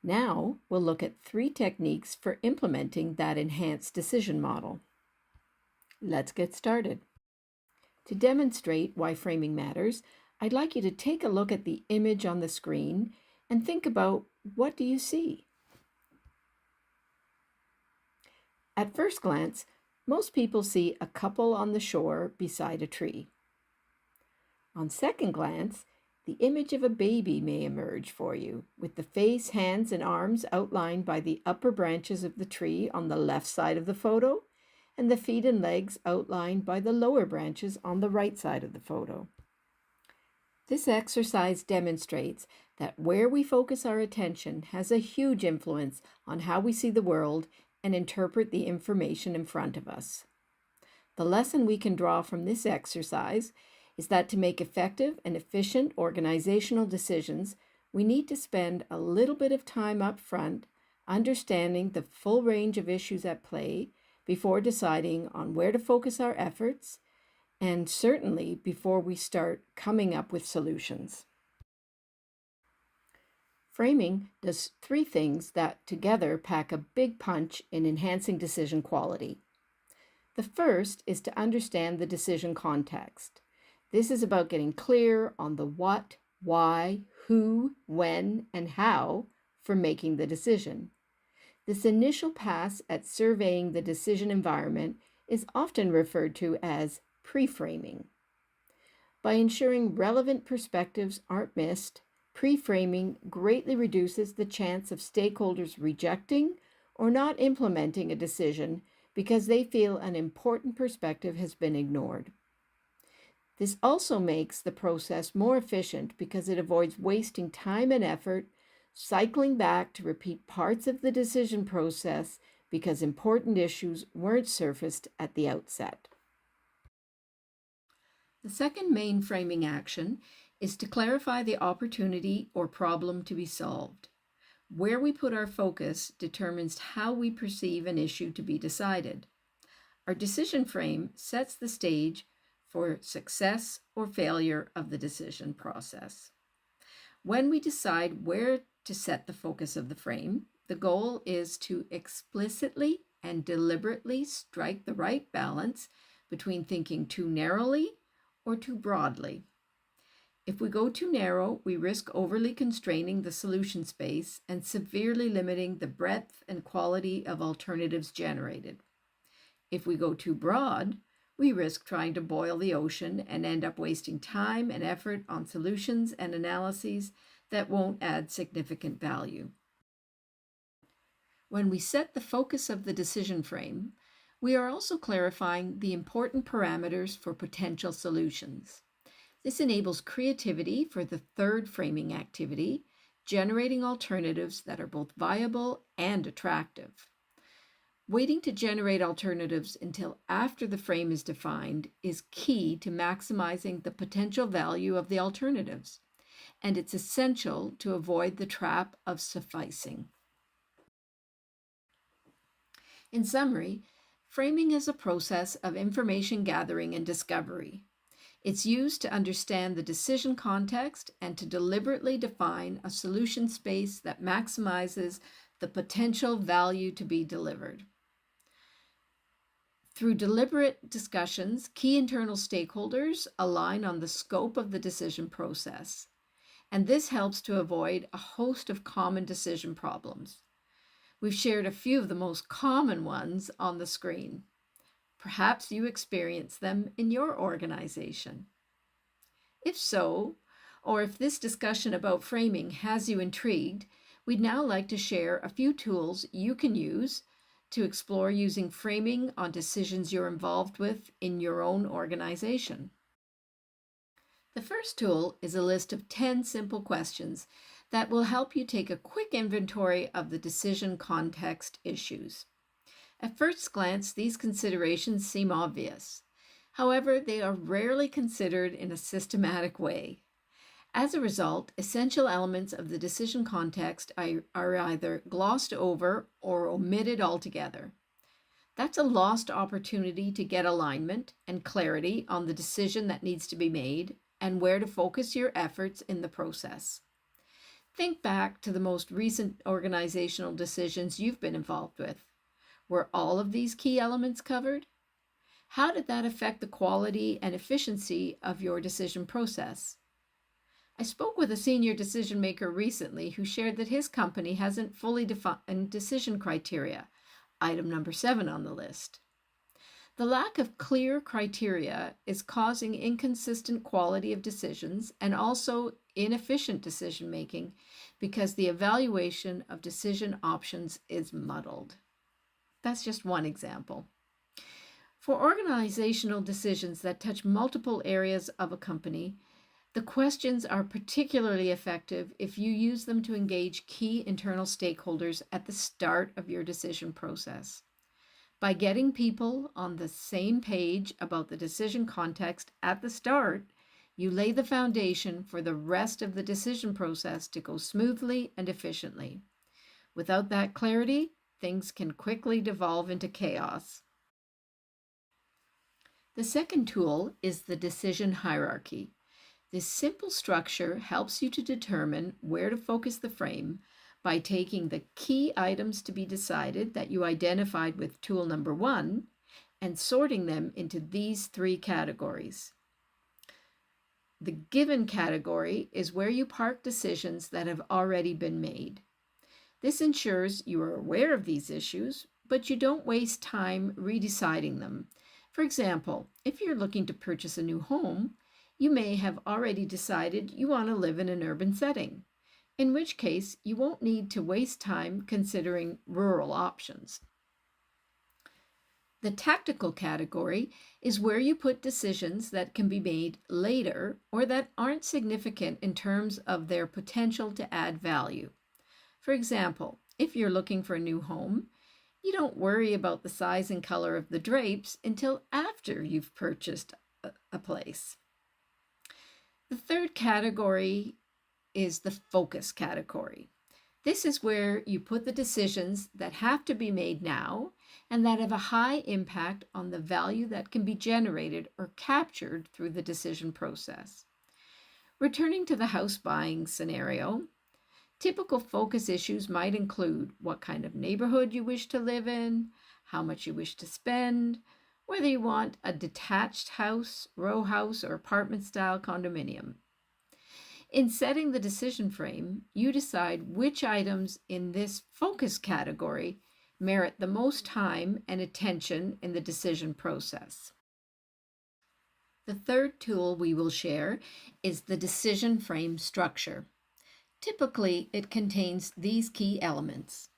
Now we'll look at 3 techniques for implementing that enhanced decision model. Let's get started. To demonstrate why framing matters, I'd like you to take a look at the image on the screen and think about, what do you see? At first glance, most people see a couple on the shore beside a tree. On second glance, the image of a baby may emerge for you, with the face, hands, and arms outlined by the upper branches of the tree on the left side of the photo, and the feet and legs outlined by the lower branches on the right side of the photo. This exercise demonstrates that where we focus our attention has a huge influence on how we see the world and interpret the information in front of us. The lesson we can draw from this exercise is that to make effective and efficient organizational decisions, we need to spend a little bit of time up front understanding the full range of issues at play before deciding on where to focus our efforts, and certainly before we start coming up with solutions. Framing does 3 things that together pack a big punch in enhancing decision quality. The first is to understand the decision context. This is about getting clear on the what, why, who, when, and how for making the decision. This initial pass at surveying the decision environment is often referred to as pre-framing. By ensuring relevant perspectives aren't missed, pre-framing greatly reduces the chance of stakeholders rejecting or not implementing a decision because they feel an important perspective has been ignored. This also makes the process more efficient because it avoids wasting time and effort cycling back to repeat parts of the decision process because important issues weren't surfaced at the outset. The second main framing action is to clarify the opportunity or problem to be solved. Where we put our focus determines how we perceive an issue to be decided. Our decision frame sets the stage for success or failure of the decision process. When we decide where to set the focus of the frame, the goal is to explicitly and deliberately strike the right balance between thinking too narrowly or too broadly. If we go too narrow, we risk overly constraining the solution space and severely limiting the breadth and quality of alternatives generated. If we go too broad, we risk trying to boil the ocean and end up wasting time and effort on solutions and analyses that won't add significant value. When we set the focus of the decision frame, we are also clarifying the important parameters for potential solutions. This enables creativity for the third framing activity, generating alternatives that are both viable and attractive. Waiting to generate alternatives until after the frame is defined is key to maximizing the potential value of the alternatives, and it's essential to avoid the trap of sufficing. In summary, framing is a process of information gathering and discovery. It's used to understand the decision context and to deliberately define a solution space that maximizes the potential value to be delivered. Through deliberate discussions, key internal stakeholders align on the scope of the decision process, and this helps to avoid a host of common decision problems. We've shared a few of the most common ones on the screen. Perhaps you experience them in your organization. If so, or if this discussion about framing has you intrigued, we'd now like to share a few tools you can use to explore using framing on decisions you're involved with in your own organization. The first tool is a list of 10 simple questions that will help you take a quick inventory of the decision context issues. At first glance, these considerations seem obvious. However, they are rarely considered in a systematic way. As a result, essential elements of the decision context are either glossed over or omitted altogether. That's a lost opportunity to get alignment and clarity on the decision that needs to be made and where to focus your efforts in the process. Think back to the most recent organizational decisions you've been involved with. Were all of these key elements covered? How did that affect the quality and efficiency of your decision process? I spoke with a senior decision maker recently who shared that his company hasn't fully defined decision criteria, item number 7 on the list. The lack of clear criteria is causing inconsistent quality of decisions and also inefficient decision making because the evaluation of decision options is muddled. That's just one example. For organizational decisions that touch multiple areas of a company, the questions are particularly effective if you use them to engage key internal stakeholders at the start of your decision process. By getting people on the same page about the decision context at the start, you lay the foundation for the rest of the decision process to go smoothly and efficiently. Without that clarity, things can quickly devolve into chaos. The second tool is the decision hierarchy. This simple structure helps you to determine where to focus the frame by taking the key items to be decided that you identified with tool number 1 and sorting them into these 3 categories. The given category is where you park decisions that have already been made. This ensures you are aware of these issues, but you don't waste time redeciding them. For example, if you're looking to purchase a new home, you may have already decided you want to live in an urban setting, in which case you won't need to waste time considering rural options. The tactical category is where you put decisions that can be made later or that aren't significant in terms of their potential to add value. For example, if you're looking for a new home, you don't worry about the size and color of the drapes until after you've purchased a place. The third category is the focus category. This is where you put the decisions that have to be made now and that have a high impact on the value that can be generated or captured through the decision process. Returning to the house buying scenario, typical focus issues might include what kind of neighborhood you wish to live in, how much you wish to spend, whether you want a detached house, row house, or apartment-style condominium. In setting the decision frame, you decide which items in this focus category merit the most time and attention in the decision process. The third tool we will share is the decision frame structure. Typically, it contains these key elements: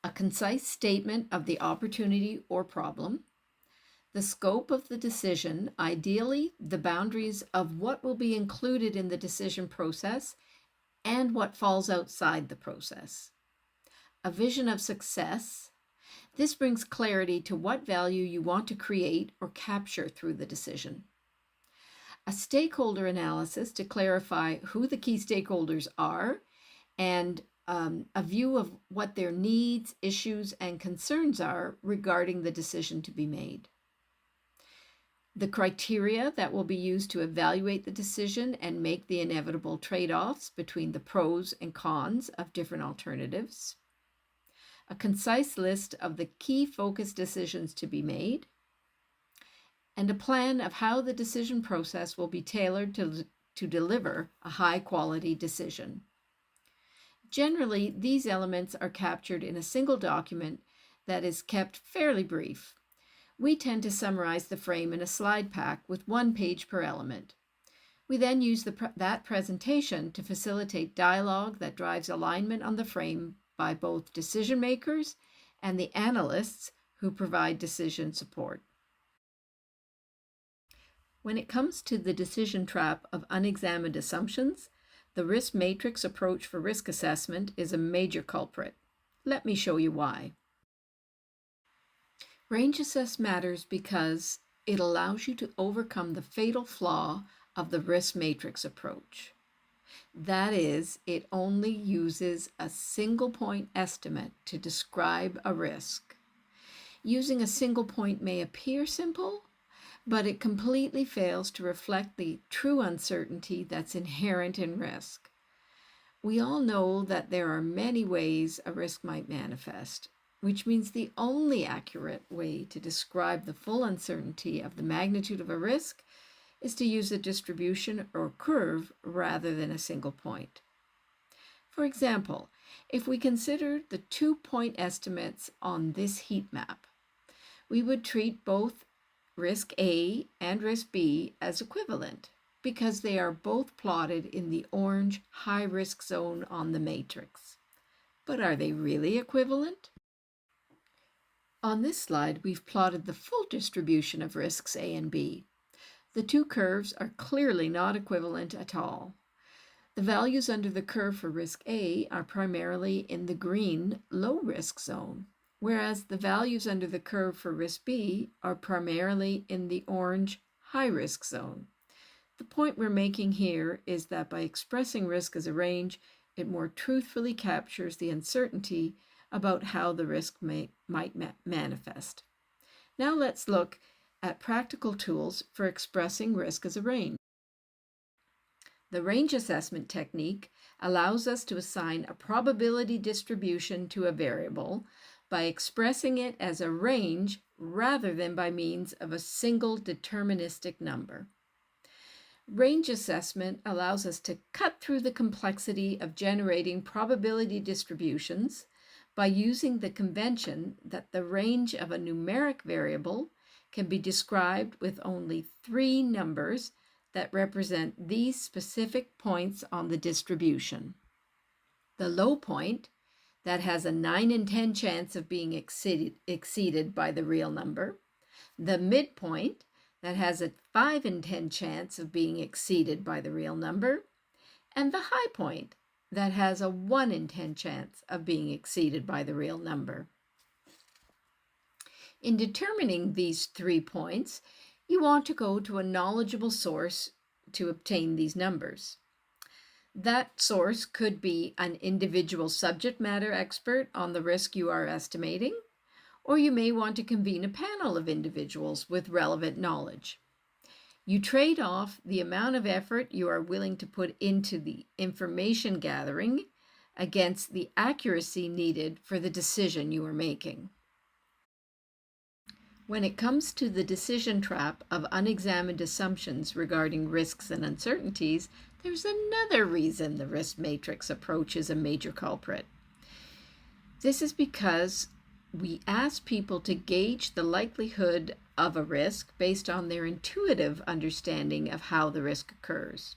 a concise statement of the opportunity or problem, the scope of the decision, ideally the boundaries of what will be included in the decision process and what falls outside the process, a vision of success. This brings clarity to what value you want to create or capture through the decision. A stakeholder analysis to clarify who the key stakeholders are and a view of what their needs, issues, and concerns are regarding the decision to be made. The criteria that will be used to evaluate the decision and make the inevitable trade-offs between the pros and cons of different alternatives. A concise list of the key focus decisions to be made, and a plan of how the decision process will be tailored to deliver a high-quality decision. Generally, these elements are captured in a single document that is kept fairly brief. We tend to summarize the frame in a slide pack with 1 page per element. We then use that presentation to facilitate dialogue that drives alignment on the frame by both decision makers and the analysts who provide decision support. When it comes to the decision trap of unexamined assumptions, the risk matrix approach for risk assessment is a major culprit. Let me show you why. Range assess matters because it allows you to overcome the fatal flaw of the risk matrix approach. That is, it only uses a single point estimate to describe a risk. Using a single point may appear simple, but it completely fails to reflect the true uncertainty that's inherent in risk. We all know that there are many ways a risk might manifest, which means the only accurate way to describe the full uncertainty of the magnitude of a risk is to use a distribution or curve rather than a single point. For example, if we consider the 2-point estimates on this heat map, we would treat both risk A and risk B as equivalent because they are both plotted in the orange high-risk zone on the matrix. But are they really equivalent? On this slide, we've plotted the full distribution of risks A and B. The two curves are clearly not equivalent at all. The values under the curve for risk A are primarily in the green low-risk zone, whereas the values under the curve for risk B are primarily in the orange high-risk zone. The point we're making here is that by expressing risk as a range, it more truthfully captures the uncertainty about how the risk might manifest. Now let's look at practical tools for expressing risk as a range. The range assessment technique allows us to assign a probability distribution to a variable by expressing it as a range rather than by means of a single deterministic number. Range assessment allows us to cut through the complexity of generating probability distributions by using the convention that the range of a numeric variable can be described with only 3 numbers that represent these specific points on the distribution. The low point, that has a 9 in 10 chance of being exceeded by the real number. The midpoint, that has a 5 in 10 chance of being exceeded by the real number, and the high point, that has a 1 in 10 chance of being exceeded by the real number. In determining these 3 points, you want to go to a knowledgeable source to obtain these numbers. That source could be an individual subject matter expert on the risk you are estimating, or you may want to convene a panel of individuals with relevant knowledge. You trade off the amount of effort you are willing to put into the information gathering against the accuracy needed for the decision you are making. When it comes to the decision trap of unexamined assumptions regarding risks and uncertainties, there's another reason the risk matrix approach is a major culprit. This is because we ask people to gauge the likelihood of a risk based on their intuitive understanding of how the risk occurs.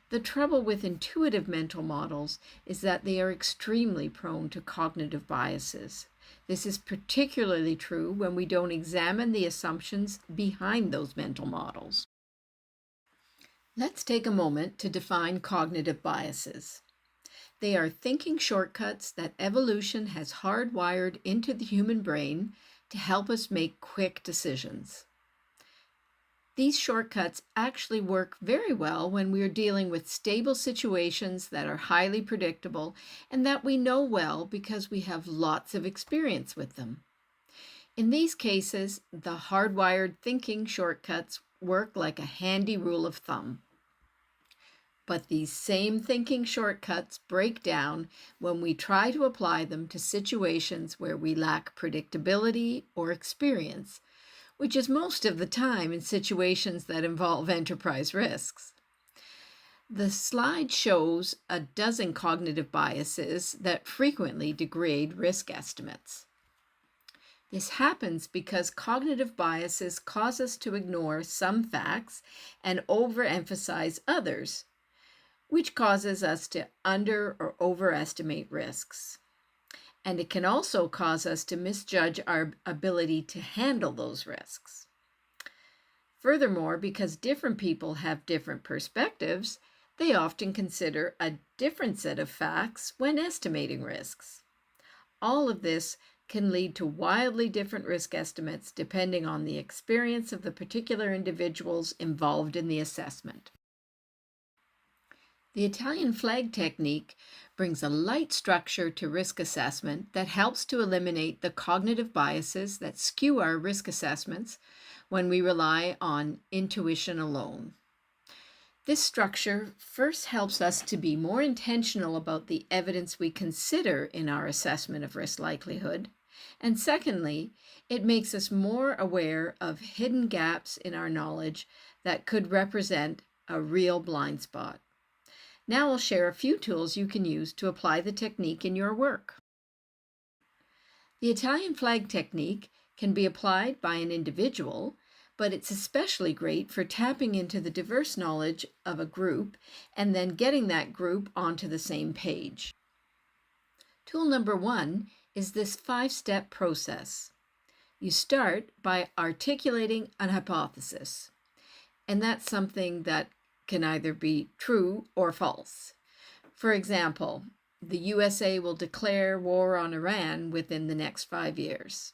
The trouble with intuitive mental models is that they are extremely prone to cognitive biases. This is particularly true when we don't examine the assumptions behind those mental models. Let's take a moment to define cognitive biases. They are thinking shortcuts that evolution has hardwired into the human brain to help us make quick decisions. These shortcuts actually work very well when we are dealing with stable situations that are highly predictable and that we know well because we have lots of experience with them. In these cases, the hardwired thinking shortcuts work like a handy rule of thumb. But these same thinking shortcuts break down when we try to apply them to situations where we lack predictability or experience, which is most of the time in situations that involve enterprise risks. The slide shows a dozen cognitive biases that frequently degrade risk estimates. This happens because cognitive biases cause us to ignore some facts and overemphasize others, which causes us to under or overestimate risks. And it can also cause us to misjudge our ability to handle those risks. Furthermore, because different people have different perspectives, they often consider a different set of facts when estimating risks. All of this can lead to wildly different risk estimates depending on the experience of the particular individuals involved in the assessment. The Italian flag technique brings a light structure to risk assessment that helps to eliminate the cognitive biases that skew our risk assessments when we rely on intuition alone. This structure first helps us to be more intentional about the evidence we consider in our assessment of risk likelihood. And secondly, it makes us more aware of hidden gaps in our knowledge that could represent a real blind spot. Now I'll share a few tools you can use to apply the technique in your work. The Italian flag technique can be applied by an individual, but it's especially great for tapping into the diverse knowledge of a group and then getting that group onto the same page. Tool number 1 is this 5-step process. You start by articulating an hypothesis, and that's something that can either be true or false. For example, the USA will declare war on Iran within the next 5 years.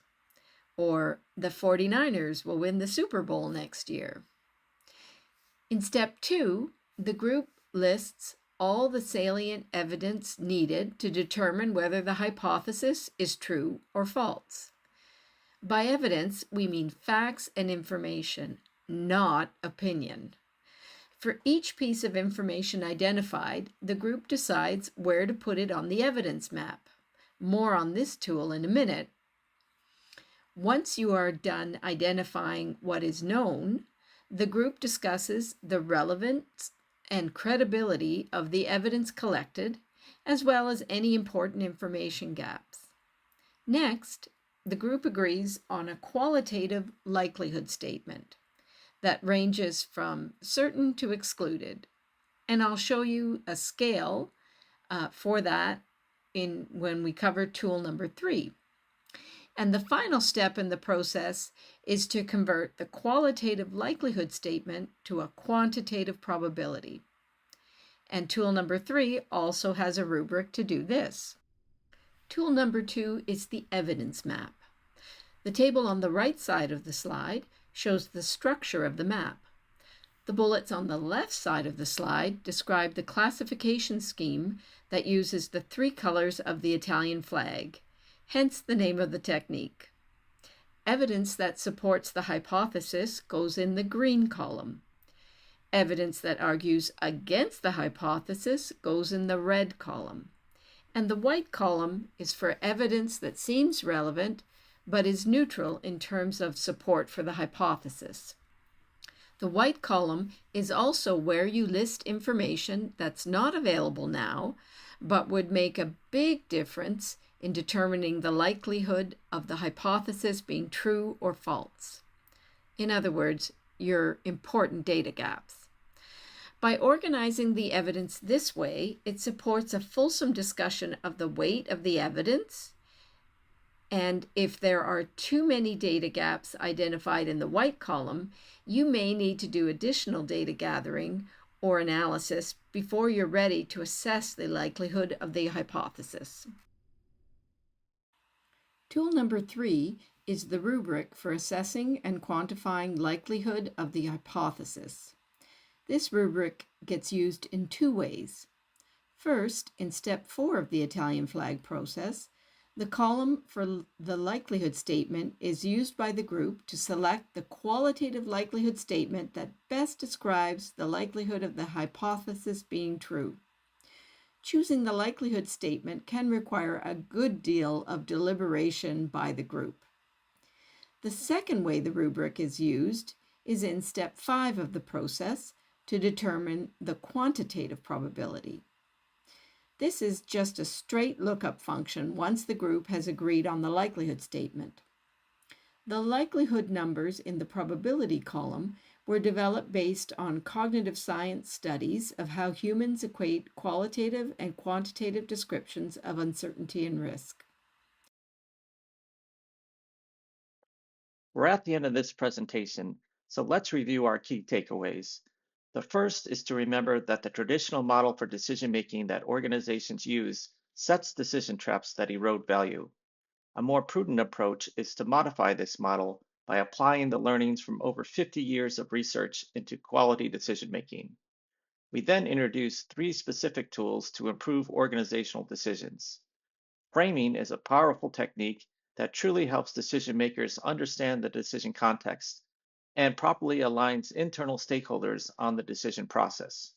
Or the 49ers will win the Super Bowl next year. In step 2, the group lists all the salient evidence needed to determine whether the hypothesis is true or false. By evidence, we mean facts and information, not opinion. For each piece of information identified, the group decides where to put it on the evidence map. More on this tool in a minute. Once you are done identifying what is known, the group discusses the relevance and credibility of the evidence collected, as well as any important information gaps. Next, the group agrees on a qualitative likelihood statement that ranges from certain to excluded. And I'll show you a scale for that when we cover tool number 3. And the final step in the process is to convert the qualitative likelihood statement to a quantitative probability. And tool number 3 also has a rubric to do this. Tool number 2 is the evidence map. The table on the right side of the slide shows the structure of the map. The bullets on the left side of the slide describe the classification scheme that uses the 3 colors of the Italian flag, hence the name of the technique. Evidence that supports the hypothesis goes in the green column. Evidence that argues against the hypothesis goes in the red column. And the white column is for evidence that seems relevant but is neutral in terms of support for the hypothesis. The white column is also where you list information that's not available now, but would make a big difference in determining the likelihood of the hypothesis being true or false. In other words, your important data gaps. By organizing the evidence this way, it supports a fulsome discussion of the weight of the evidence. And if there are too many data gaps identified in the white column, you may need to do additional data gathering or analysis before you're ready to assess the likelihood of the hypothesis. Tool number 3 is the rubric for assessing and quantifying likelihood of the hypothesis. This rubric gets used in 2 ways. First, in step 4 of the Italian flag process, the column for the likelihood statement is used by the group to select the qualitative likelihood statement that best describes the likelihood of the hypothesis being true. Choosing the likelihood statement can require a good deal of deliberation by the group. The second way the rubric is used is in step 5 of the process to determine the quantitative probability. This is just a straight lookup function once the group has agreed on the likelihood statement. The likelihood numbers in the probability column were developed based on cognitive science studies of how humans equate qualitative and quantitative descriptions of uncertainty and risk. We're at the end of this presentation, so let's review our key takeaways. The first is to remember that the traditional model for decision-making that organizations use sets decision traps that erode value. A more prudent approach is to modify this model by applying the learnings from over 50 years of research into quality decision-making. We then introduce 3 specific tools to improve organizational decisions. Framing is a powerful technique that truly helps decision makers understand the decision context and properly aligns internal stakeholders on the decision process.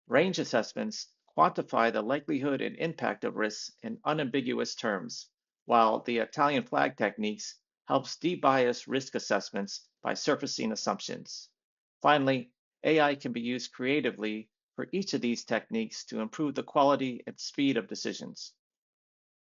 Range assessments quantify the likelihood and impact of risks in unambiguous terms, while the Italian flag techniques helps debias risk assessments by surfacing assumptions. Finally, AI can be used creatively for each of these techniques to improve the quality and speed of decisions.